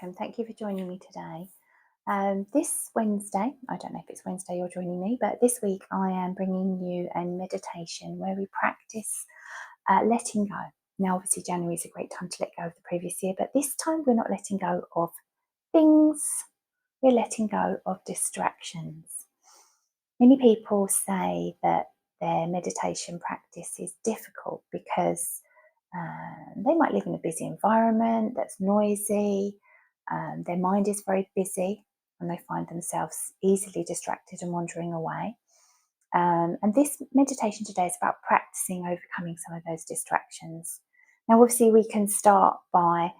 welcome. Thank you for joining me today. This Wednesday, I don't know if it's Wednesday you're joining me, but this week I am bringing you a meditation where we practice letting go. Now, obviously, January is a great time to let go of the previous year, but this time we're not letting go of things, we're letting go of distractions. Many people say that their meditation practice is difficult because they might live in a busy environment that's noisy, their mind is very busy, and they find themselves easily distracted and wandering away. And this meditation today is about practicing overcoming some of those distractions. Now, obviously, we can start by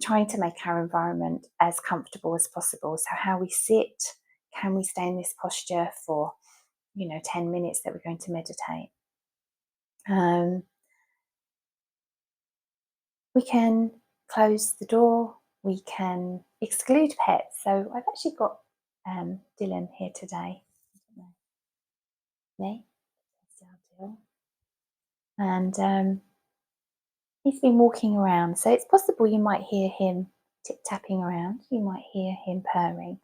trying to make our environment as comfortable as possible. So, how we sit, can we stay in this posture for 10 minutes that we're going to meditate? We can close the door, we can exclude pets. So I've actually got Dylan here today. Me? And he's been walking around. So it's possible you might hear him tip-tapping around, you might hear him purring.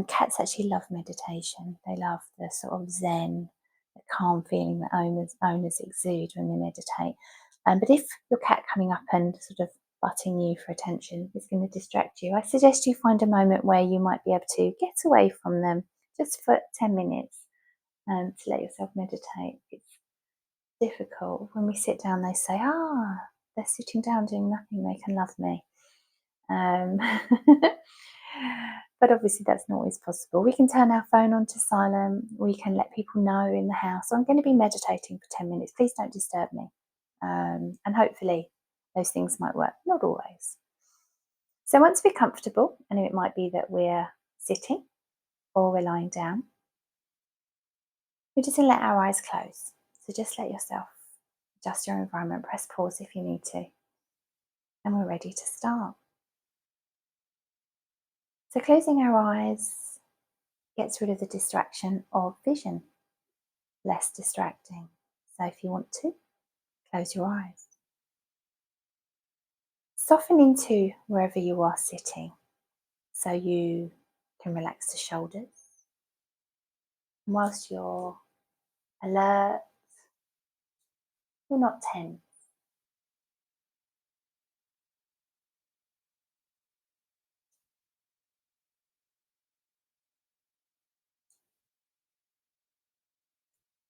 Cats actually love meditation. They love the sort of zen, the calm feeling that owners exude when they meditate. But if your cat coming up and sort of butting you for attention is going to distract you, I suggest you find a moment where you might be able to get away from them just for 10 minutes to let yourself meditate. It's difficult. When we sit down, they say, they're sitting down doing nothing, they can love me. But obviously that's not always possible. We can turn our phone on to silent. We can let people know in the house, I'm going to be meditating for 10 minutes. Please don't disturb me. And hopefully those things might work. Not always. So once we're comfortable, and it might be that we're sitting or we're lying down, we're just going to let our eyes close. So just let yourself adjust your environment, press pause if you need to. And we're ready to start. So closing our eyes gets rid of the distraction of vision, less distracting. So if you want to, close your eyes. Soften into wherever you are sitting so you can relax the shoulders. And whilst you're alert, you're not tense.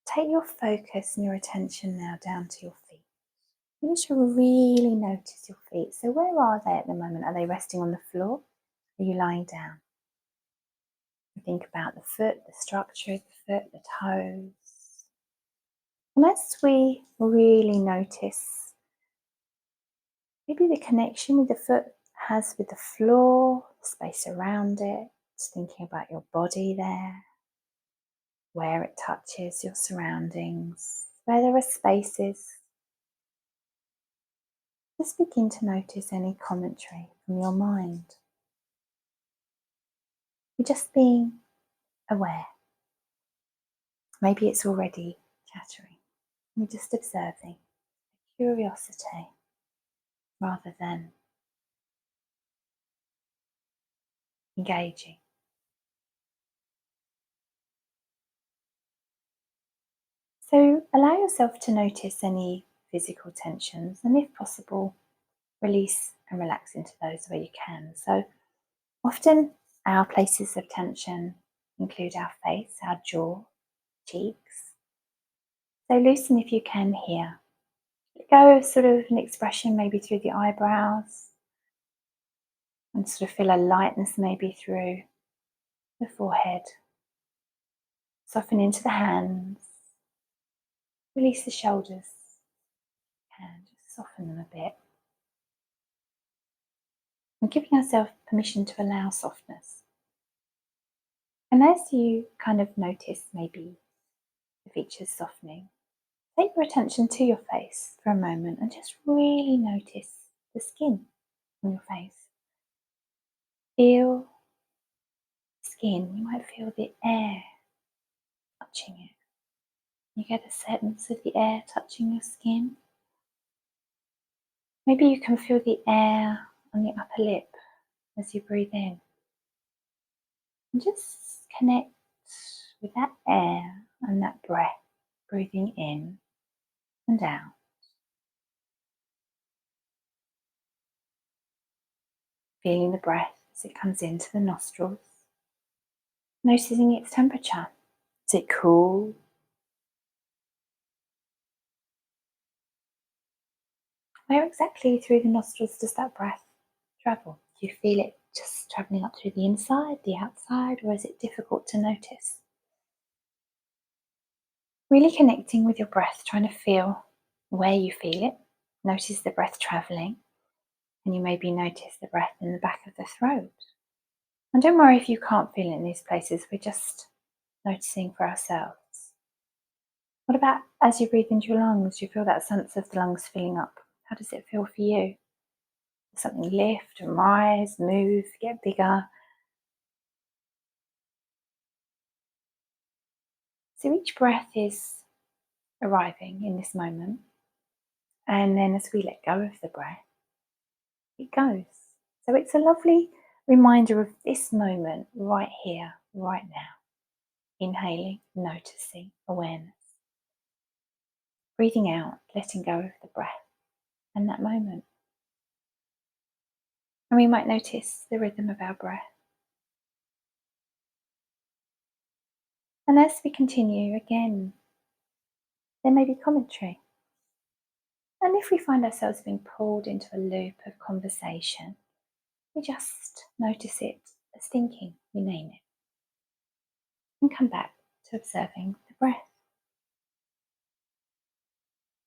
Take your focus and your attention now down to your feet. You should really notice your feet. So where are they at the moment? Are they resting on the floor? Are you lying down? Think about the foot, the structure of the foot, the toes. And as we really notice maybe the connection with the foot has with the floor, the space around it, just thinking about your body there, where it touches your surroundings, where there are spaces. Just begin to notice any commentary from your mind. You're just being aware. Maybe it's already chattering. You're just observing, curiosity, rather than engaging. So allow yourself to notice any physical tensions, and if possible, release and relax into those where you can. So often our places of tension include our face, our jaw, cheeks. So loosen if you can here. Let go of sort of an expression maybe through the eyebrows, and sort of feel a lightness maybe through the forehead. Soften into the hands. Release the shoulders and just soften them a bit. And giving ourselves permission to allow softness. And as you kind of notice maybe the features softening, take your attention to your face for a moment and just really notice the skin on your face. Feel the skin. You might feel the air touching it. You get a sense of the air touching your skin. Maybe you can feel the air on the upper lip as you breathe in. And just connect with that air and that breath, breathing in and out. Feeling the breath as it comes into the nostrils. Noticing its temperature. Is it cool? Where exactly through the nostrils does that breath travel? Do you feel it just travelling up through the inside, the outside, or is it difficult to notice? Really connecting with your breath, trying to feel where you feel it. Notice the breath travelling, and you maybe notice the breath in the back of the throat. And don't worry if you can't feel it in these places, we're just noticing for ourselves. What about as you breathe into your lungs? Do you feel that sense of the lungs filling up? How does it feel for you? Does something lift and rise, move, get bigger? So each breath is arriving in this moment. And then as we let go of the breath, it goes. So it's a lovely reminder of this moment right here, right now. Inhaling, noticing, awareness. Breathing out, letting go of the breath and that moment. And we might notice the rhythm of our breath. And as we continue again, there may be commentary. And if we find ourselves being pulled into a loop of conversation, we just notice it as thinking, we name it, and come back to observing the breath.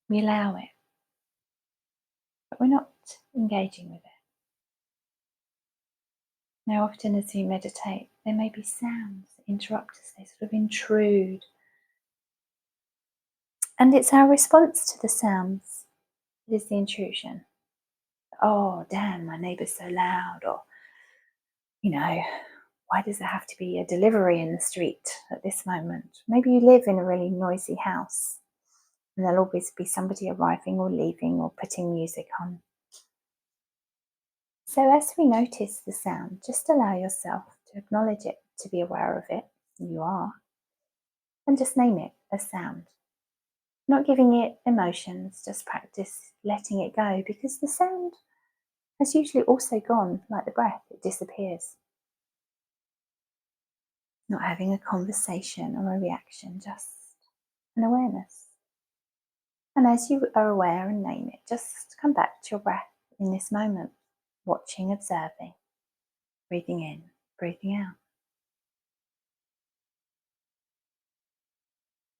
We allow it, but we're not engaging with it. Now, often as we meditate, there may be sounds that interrupt us, they sort of intrude. And it's our response to the sounds that is the intrusion. Oh, damn, my neighbour's so loud, or, why does there have to be a delivery in the street at this moment? Maybe you live in a really noisy house and there'll always be somebody arriving or leaving or putting music on. So as we notice the sound, just allow yourself to acknowledge it, to be aware of it, you are, and just name it as sound. Not giving it emotions, just practice letting it go, because the sound has usually also gone like the breath, it disappears. Not having a conversation or a reaction, just an awareness. And as you are aware and name it, just come back to your breath in this moment, watching, observing, breathing in, breathing out.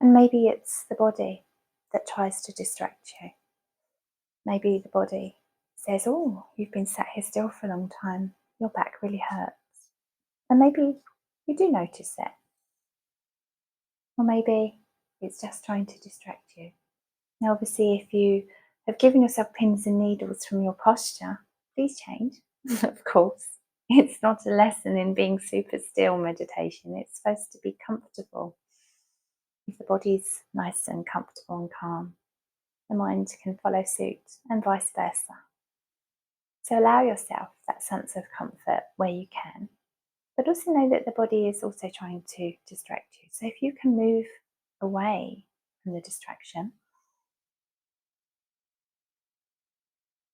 And maybe it's the body that tries to distract you. Maybe the body says, oh, you've been sat here still for a long time, your back really hurts. And maybe you do notice it. Or maybe it's just trying to distract you. Now, obviously, if you have given yourself pins and needles from your posture, please change, of course. It's not a lesson in being super still meditation. It's supposed to be comfortable. If the body's nice and comfortable and calm, the mind can follow suit, and vice versa. So allow yourself that sense of comfort where you can, but also know that the body is also trying to distract you. So if you can move away from the distraction,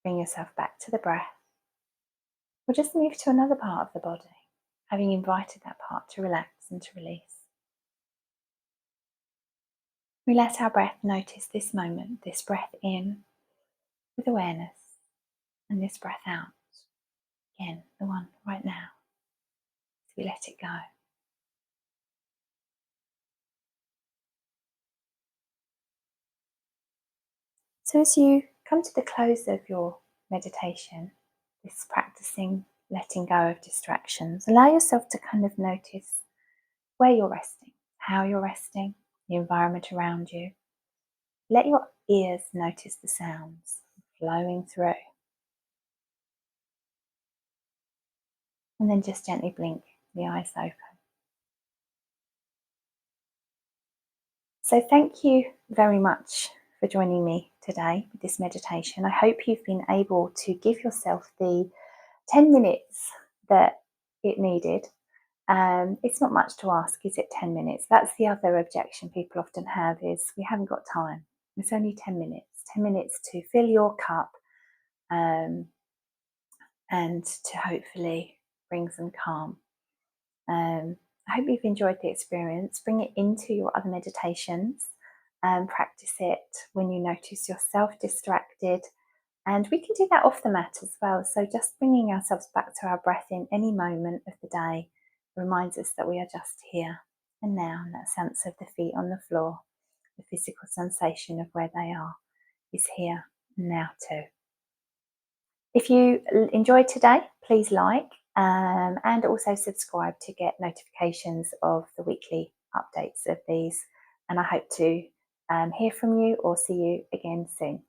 bring yourself back to the breath, or just move to another part of the body, having invited that part to relax and to release. We let our breath notice this moment, this breath in with awareness, and this breath out, again, the one right now, as we let it go. So as you come to the close of your meditation, this practicing letting go of distractions, allow yourself to kind of notice where you're resting, how you're resting, the environment around you. Let your ears notice the sounds flowing through. And then just gently blink the eyes open. So thank you very much for joining me today with this meditation. I hope you've been able to give yourself the 10 minutes that it needed. It's not much to ask, is it? 10 minutes. That's the other objection people often have, is we haven't got time. It's only 10 minutes. 10 minutes to fill your cup, um, and to hopefully bring some calm. I hope you've enjoyed the experience. Bring it into your other meditations and practice it when you notice yourself distracted. And we can do that off the mat as well. So, just bringing ourselves back to our breath in any moment of the day reminds us that we are just here and now. And that sense of the feet on the floor, the physical sensation of where they are, is here and now too. If you enjoyed today, please like, and also subscribe to get notifications of the weekly updates of these. And I hope to hear from you or see you again soon.